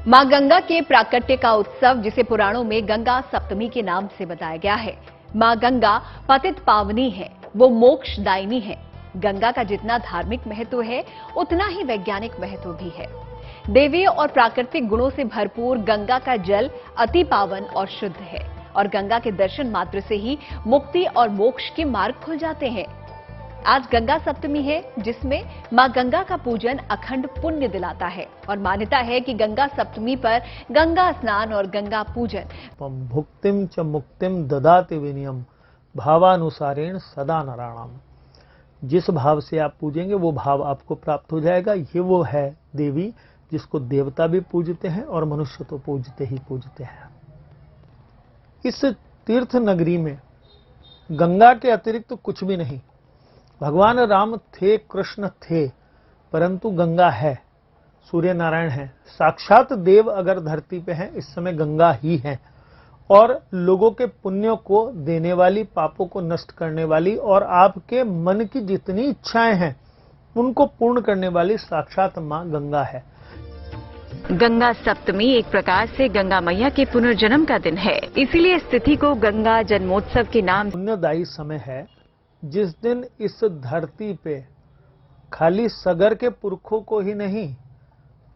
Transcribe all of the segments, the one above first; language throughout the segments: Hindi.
मां गंगा के प्राकट्य का उत्सव, जिसे पुराणों में गंगा सप्तमी के नाम से बताया गया है। मां गंगा पतित पावनी है, वो मोक्षदायिनी है। गंगा का जितना धार्मिक महत्व है, उतना ही वैज्ञानिक महत्व भी है। देवी और प्राकृतिक गुणों से भरपूर गंगा का जल अति पावन और शुद्ध है और गंगा के दर्शन मात्र से ही मुक्ति और मोक्ष के मार्ग खुल जाते हैं। आज गंगा सप्तमी है, जिसमें मां गंगा का पूजन अखंड पुण्य दिलाता है और मान्यता है कि गंगा सप्तमी पर गंगा स्नान और गंगा पूजन भुक्तिम च मुक्तिम ददाति विनियम भावानुसारेण सदा नराणाम। जिस भाव से आप पूजेंगे वो भाव आपको प्राप्त हो जाएगा। ये वो है देवी जिसको देवता भी पूजते हैं और मनुष्य तो पूजते ही पूजते हैं। इस तीर्थ नगरी में गंगा के अतिरिक्त तो कुछ भी नहीं। भगवान राम थे, कृष्ण थे, परंतु गंगा है, सूर्य नारायण है, साक्षात देव अगर धरती पे हैं इस समय गंगा ही है और लोगों के पुण्यों को देने वाली, पापों को नष्ट करने वाली और आपके मन की जितनी इच्छाएं हैं उनको पूर्ण करने वाली साक्षात मां गंगा है। गंगा सप्तमी एक प्रकार से गंगा मैया के पुनर्जन्म का दिन है, इसीलिए इस तिथि को गंगा जन्मोत्सव के नाम पुण्यदायी समय है, जिस दिन इस धरती पे खाली सगर के पुरखों को ही नहीं,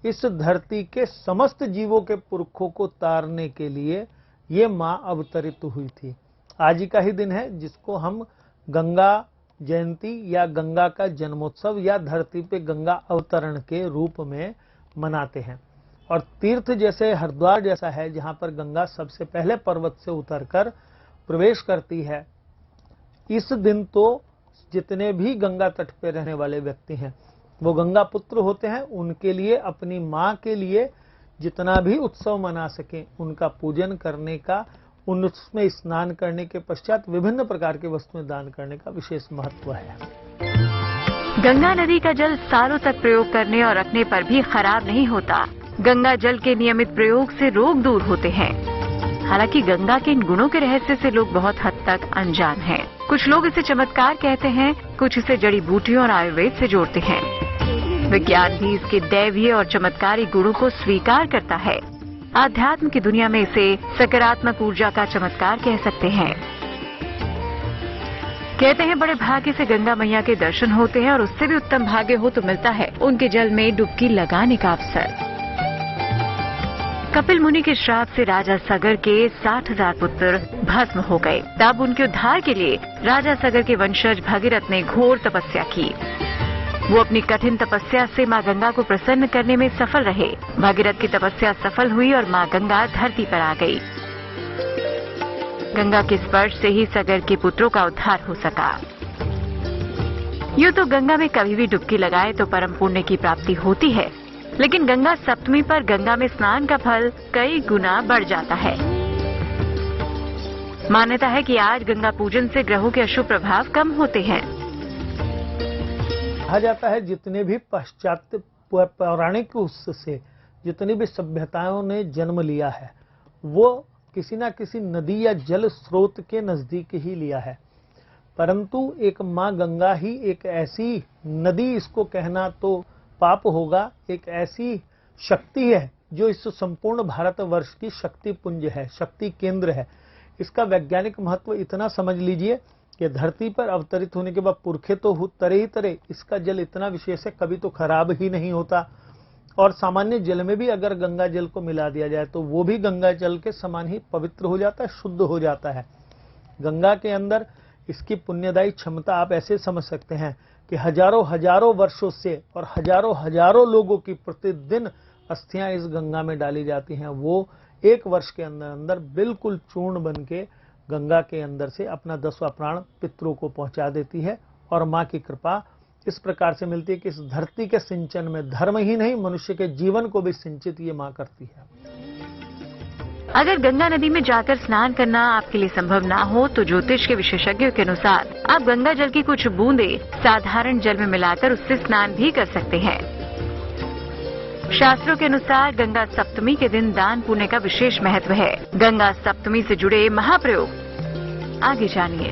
इस धरती के समस्त जीवों के पुरखों को तारने के लिए ये मां अवतरित हुई थी। आज ही का ही दिन है जिसको हम गंगा जयंती या गंगा का जन्मोत्सव या धरती पे गंगा अवतरण के रूप में मनाते हैं। और तीर्थ जैसे हरिद्वार जैसा है, जहां पर गंगा सबसे पहले पर्वत से उतरकर प्रवेश करती है, इस दिन तो जितने भी गंगा तट पे रहने वाले व्यक्ति हैं वो गंगा पुत्र होते हैं। उनके लिए, अपनी मां के लिए जितना भी उत्सव मना सकें उनका पूजन करने का, उनमें स्नान करने के पश्चात विभिन्न प्रकार के वस्तुएं दान करने का विशेष महत्व है। गंगा नदी का जल सालों तक प्रयोग करने और रखने पर भी खराब नहीं होता। गंगा जल के नियमित प्रयोग से रोग दूर होते हैं। हालांकि गंगा के इन गुणों के रहस्य से लोग बहुत हद तक अनजान हैं। कुछ लोग इसे चमत्कार कहते हैं, कुछ इसे जड़ी बूटियों और आयुर्वेद से जोड़ते हैं। विज्ञान भी इसके दैवीय और चमत्कारी गुणों को स्वीकार करता है। आध्यात्म की दुनिया में इसे सकारात्मक ऊर्जा का चमत्कार कह सकते हैं। कहते हैं बड़े भाग्य से गंगा मैया के दर्शन होते हैं और उससे भी उत्तम भाग्य हो तो मिलता है उनके जल में डुबकी लगाने का अवसर। कपिल मुनि के श्राप से राजा सगर के 60,000 पुत्र भस्म हो गए। तब उनके उद्धार के लिए राजा सगर के वंशज भगीरथ ने घोर तपस्या की। वो अपनी कठिन तपस्या से मां गंगा को प्रसन्न करने में सफल रहे। भगीरथ की तपस्या सफल हुई और मां गंगा धरती पर आ गई। गंगा के स्पर्श से ही सगर के पुत्रों का उद्धार हो सका। यूं तो गंगा में कभी भी डुबकी लगाए तो परम पुण्य की प्राप्ति होती है, लेकिन गंगा सप्तमी पर गंगा में स्नान का फल कई गुना बढ़ जाता है। मान्यता है कि आज गंगा पूजन से ग्रहों के अशुभ प्रभाव कम होते हैं। कहा जाता है जितने भी पाश्चात्य पौराणिक उससे जितनी भी सभ्यताओं ने जन्म लिया है वो किसी ना किसी नदी या जल स्रोत के नजदीक ही लिया है। परंतु एक मां गंगा ही एक ऐसी नदी, इसको कहना तो पाप होगा, एक ऐसी शक्ति है जो इस संपूर्ण भारतवर्ष की शक्ति पुंज है, शक्ति केंद्र है। इसका वैज्ञानिक महत्व इतना समझ लीजिए कि धरती पर अवतरित होने के बाद पुरखे तो तरह ही तरह, इसका जल इतना विशेष है कभी तो खराब ही नहीं होता। और सामान्य जल में भी अगर गंगा जल को मिला दिया जाए तो वो भी गंगा जल के समान ही पवित्र हो जाता है, शुद्ध हो जाता है। गंगा के अंदर इसकी पुण्यदायी क्षमता आप ऐसे समझ सकते हैं कि हजारों हजारों वर्षों से और हजारों हजारों लोगों की प्रतिदिन अस्थियां इस गंगा में डाली जाती हैं। वो एक वर्ष के अंदर अंदर बिल्कुल चूर्ण बन के गंगा के अंदर से अपना 10वां प्राण पितरों को पहुंचा देती है। और मां की कृपा इस प्रकार से मिलती है कि इस धरती के सिंचन में धर्म ही नहीं, मनुष्य के जीवन को भी सिंचित ये मां करती है। अगर गंगा नदी में जाकर स्नान करना आपके लिए संभव ना हो तो ज्योतिष के विशेषज्ञों के अनुसार आप गंगा जल की कुछ बूंदें साधारण जल में मिलाकर उससे स्नान भी कर सकते हैं। शास्त्रों के अनुसार गंगा सप्तमी के दिन दान पुण्य का विशेष महत्व है। गंगा सप्तमी से जुड़े महाप्रयोग आगे जानिए।